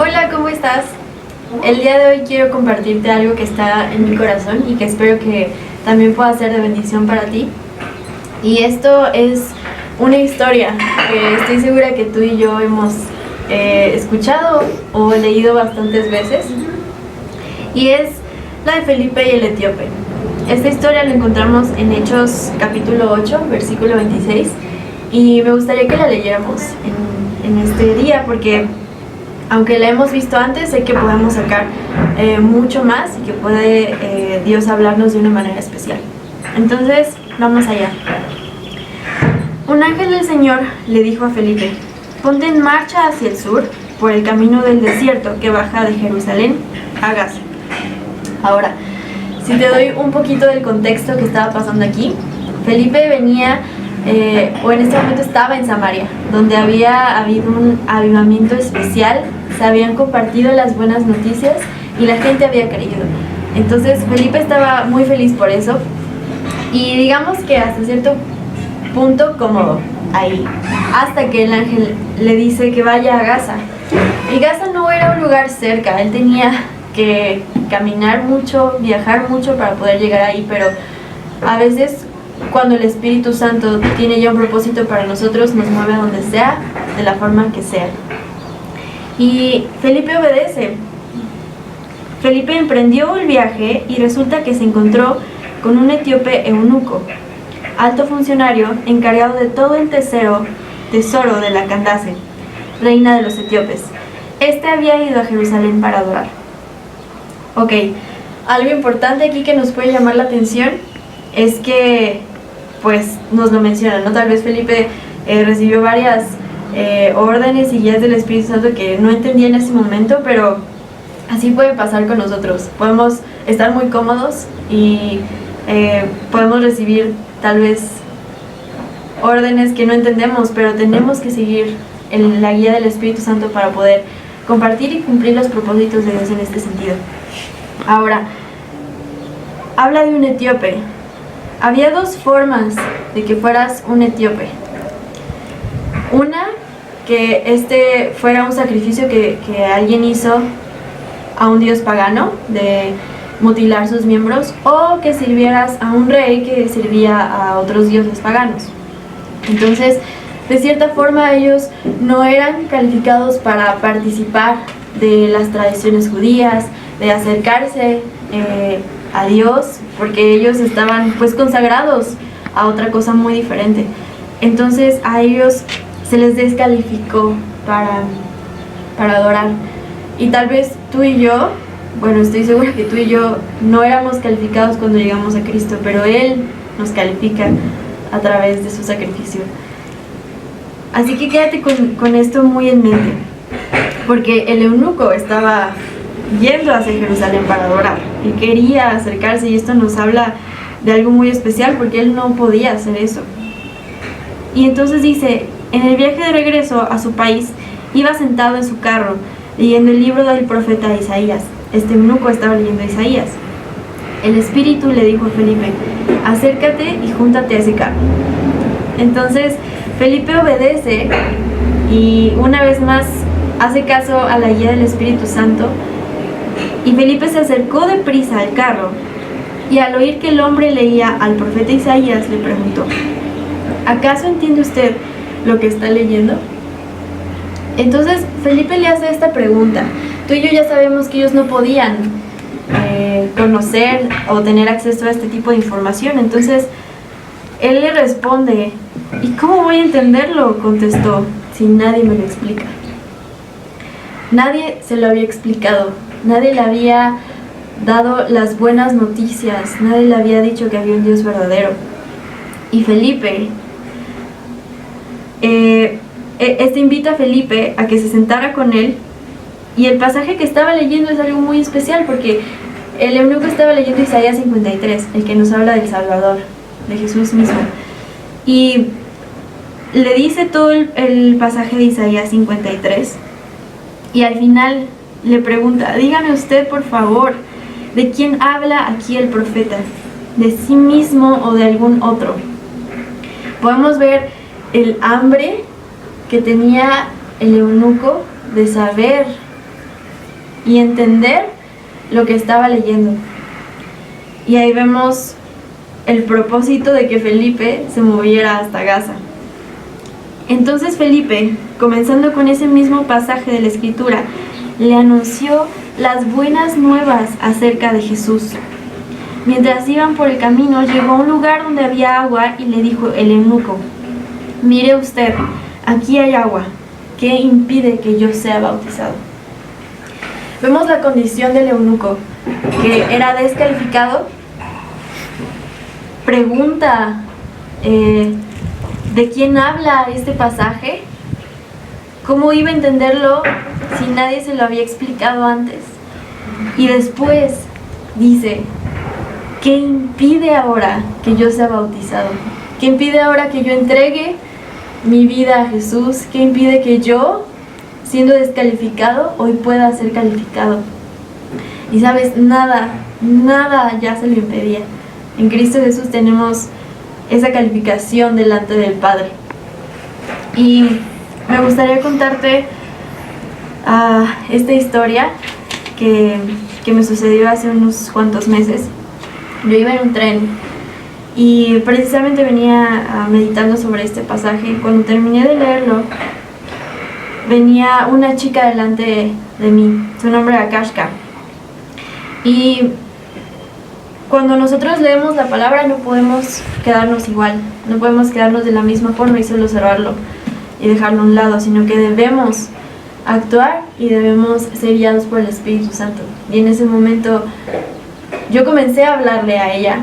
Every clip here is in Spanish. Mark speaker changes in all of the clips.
Speaker 1: Hola, ¿cómo estás? El día de hoy quiero compartirte algo que está en mi corazón y que espero que también pueda ser de bendición para ti. Y esto es una historia que estoy segura que tú y yo hemos escuchado o leído bastantes veces. Y es la de Felipe y el etíope. Esta historia la encontramos en Hechos capítulo 8, versículo 26. Y me gustaría que la leyéramos en este día porque aunque la hemos visto antes, sé que podemos sacar mucho más y que puede Dios hablarnos de una manera especial. Entonces, vamos allá. Un ángel del Señor le dijo a Felipe: ponte en marcha hacia el sur, por el camino del desierto que baja de Jerusalén a Gaza. Ahora, si te doy un poquito del contexto que estaba pasando aquí, Felipe venía, o en este momento estaba en Samaria, donde había habido un avivamiento especial, se habían compartido las buenas noticias y la gente había creído. Entonces Felipe estaba muy feliz por eso y digamos que hasta cierto punto cómodo ahí, hasta que el ángel le dice que vaya a Gaza. Y Gaza no era un lugar cerca, él tenía que caminar mucho, viajar mucho para poder llegar ahí, pero a veces cuando el Espíritu Santo tiene ya un propósito para nosotros, nos mueve a donde sea, de la forma que sea. Y Felipe obedece. Felipe emprendió el viaje y resulta que se encontró con un etíope eunuco, alto funcionario encargado de todo el tesoro de la Candace, reina de los etíopes. Este había ido a Jerusalén para adorar. Ok, algo importante aquí que nos puede llamar la atención es que pues nos lo menciona, ¿no? Tal vez Felipe recibió varias órdenes y guías del Espíritu Santo que no entendía en ese momento, pero así puede pasar con nosotros. Podemos estar muy cómodos y podemos recibir tal vez órdenes que no entendemos, pero tenemos que seguir la guía del Espíritu Santo para poder compartir y cumplir los propósitos de Dios en este sentido. Ahora, habla de un etíope. Había dos formas de que fueras un etíope. Una, que este fuera un sacrificio que alguien hizo a un dios pagano, de mutilar sus miembros, o que sirvieras a un rey que servía a otros dioses paganos. Entonces, de cierta forma, ellos no eran calificados para participar de las tradiciones judías, de acercarse a Dios, porque ellos estaban pues consagrados a otra cosa muy diferente. Entonces a ellos se les descalificó para adorar. Y tal vez tú y yo, bueno, estoy segura que tú y yo no éramos calificados cuando llegamos a Cristo, pero Él nos califica a través de su sacrificio. Así que quédate con esto muy en mente, porque el eunuco estaba yendo hacia Jerusalén para adorar y quería acercarse, y esto nos habla de algo muy especial porque él no podía hacer eso. Y entonces dice: en el viaje de regreso a su país iba sentado en su carro leyendo el libro del profeta Isaías. Este eunuco estaba leyendo Isaías. El Espíritu le dijo a Felipe: acércate y júntate a ese carro. Entonces Felipe obedece y una vez más hace caso a la guía del Espíritu Santo. Y Felipe se acercó deprisa al carro, y al oír que el hombre leía al profeta Isaías, le preguntó: ¿acaso entiende usted lo que está leyendo? Entonces Felipe le hace esta pregunta. Tú y yo ya sabemos que ellos no podían conocer o tener acceso a este tipo de información. Entonces él le responde: ¿y cómo voy a entenderlo?, contestó, si nadie me lo explica. Nadie se lo había explicado. Nadie le había dado las buenas noticias, nadie le había dicho que había un Dios verdadero. Y Felipe, invita a Felipe a que se sentara con él, y el pasaje que estaba leyendo es algo muy especial porque el eunuco estaba leyendo Isaías 53, el que nos habla del Salvador, de Jesús mismo. Y le dice todo el pasaje de Isaías 53, y al final le pregunta: dígame usted, por favor, ¿de quién habla aquí el profeta? ¿De sí mismo o de algún otro? Podemos ver el hambre que tenía el eunuco de saber y entender lo que estaba leyendo. Y ahí vemos el propósito de que Felipe se moviera hasta Gaza. Entonces Felipe, comenzando con ese mismo pasaje de la Escritura, le anunció las buenas nuevas acerca de Jesús. Mientras iban por el camino, llegó a un lugar donde había agua y le dijo el eunuco: mire usted, aquí hay agua. ¿Qué impide que yo sea bautizado? Vemos la condición del eunuco, que era descalificado. Pregunta, ¿de quién habla este pasaje? ¿Cómo iba a entenderlo si nadie se lo había explicado antes? Y después dice: ¿qué impide ahora que yo sea bautizado? ¿Qué impide ahora que yo entregue mi vida a Jesús? ¿Qué impide que yo, siendo descalificado, hoy pueda ser calificado? Y sabes, nada ya se lo impedía. En Cristo Jesús tenemos esa calificación delante del Padre. Y me gustaría contarte esta historia que me sucedió hace unos cuantos meses. Yo iba en un tren y precisamente venía meditando sobre este pasaje. Cuando terminé de leerlo, venía una chica delante de mí. Su nombre era Kashka. Y cuando nosotros leemos la palabra no podemos quedarnos igual, no podemos quedarnos de la misma forma y solo cerrarlo y dejarlo a un lado, sino que debemos actuar y debemos ser guiados por el Espíritu Santo. Y en ese momento yo comencé a hablarle a ella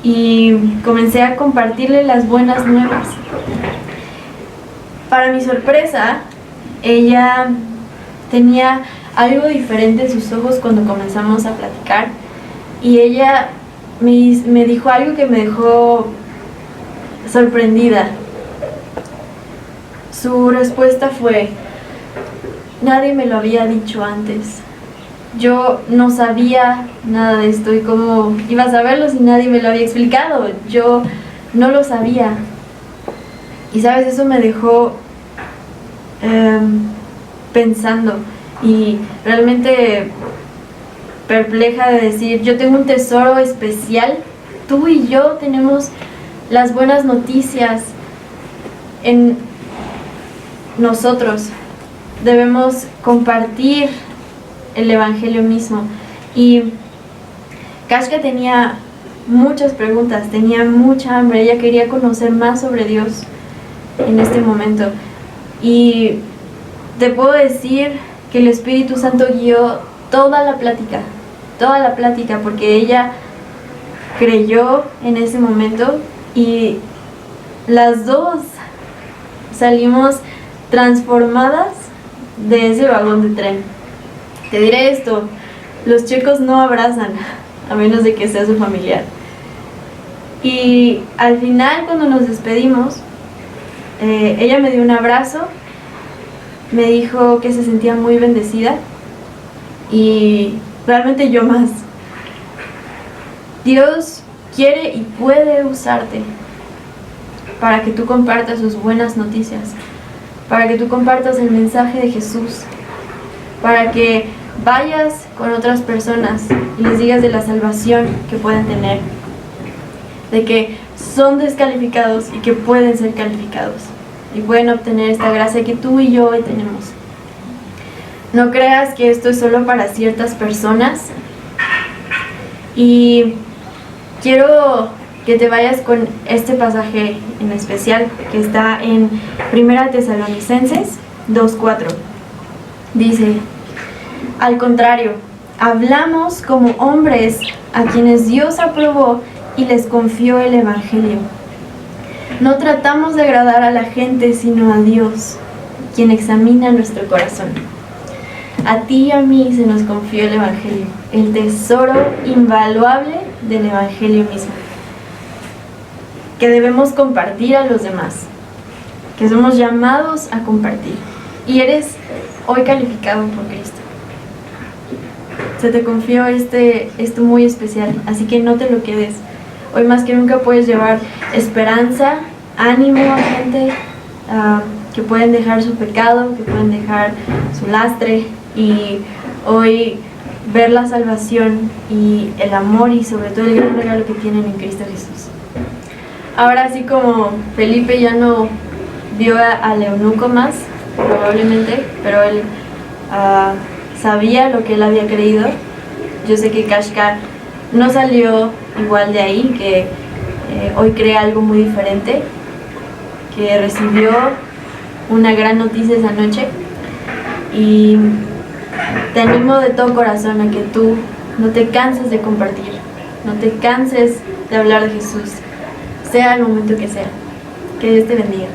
Speaker 1: y comencé a compartirle las buenas nuevas. Para mi sorpresa, ella tenía algo diferente en sus ojos cuando comenzamos a platicar, y ella me dijo algo que me dejó sorprendida. Su respuesta fue: nadie me lo había dicho antes. Yo no sabía nada de esto, y cómo iba a saberlo si nadie me lo había explicado. Yo no lo sabía. Y sabes, eso me dejó pensando y realmente perpleja de decir: yo tengo un tesoro especial. Tú y yo tenemos las buenas noticias en nosotros. Debemos compartir el evangelio mismo. Y Kashka tenía muchas preguntas, tenía mucha hambre. Ella quería conocer más sobre Dios en este momento. Y te puedo decir que el Espíritu Santo guió toda la plática, porque ella creyó en ese momento y las dos salimos transformadas de ese vagón de tren. Te diré esto: los chicos no abrazan a menos de que sea su familiar. Y al final, cuando nos despedimos, ella me dio un abrazo, me dijo que se sentía muy bendecida, y realmente yo más. Dios quiere y puede usarte para que tú compartas sus buenas noticias, para que tú compartas el mensaje de Jesús, para que vayas con otras personas y les digas de la salvación que pueden tener, de que son descalificados y que pueden ser calificados y pueden obtener esta gracia que tú y yo hoy tenemos. No creas que esto es solo para ciertas personas, y quiero que te vayas con este pasaje en especial que está en 1 Tesalonicenses 2:4. Dice: al contrario, hablamos como hombres a quienes Dios aprobó y les confió el evangelio. No tratamos de agradar a la gente, sino a Dios, quien examina nuestro corazón. A ti y a mí se nos confió el evangelio, el tesoro invaluable del evangelio mismo, que debemos compartir a los demás, que somos llamados a compartir. Y eres hoy calificado por Cristo. Se te confió esto muy especial, así que no te lo quedes. Hoy más que nunca puedes llevar esperanza, ánimo a gente que pueden dejar su pecado, que pueden dejar su lastre y hoy ver la salvación y el amor y sobre todo el gran regalo que tienen en Cristo Jesús. Ahora, así como Felipe ya no vio al eunuco más, probablemente, pero él sabía lo que él había creído. Yo sé que Kashka no salió igual de ahí, que hoy cree algo muy diferente, que recibió una gran noticia esa noche, y te animo de todo corazón a que tú no te canses de compartir, no te canses de hablar de Jesús, sea el momento que sea. Que Dios te bendiga.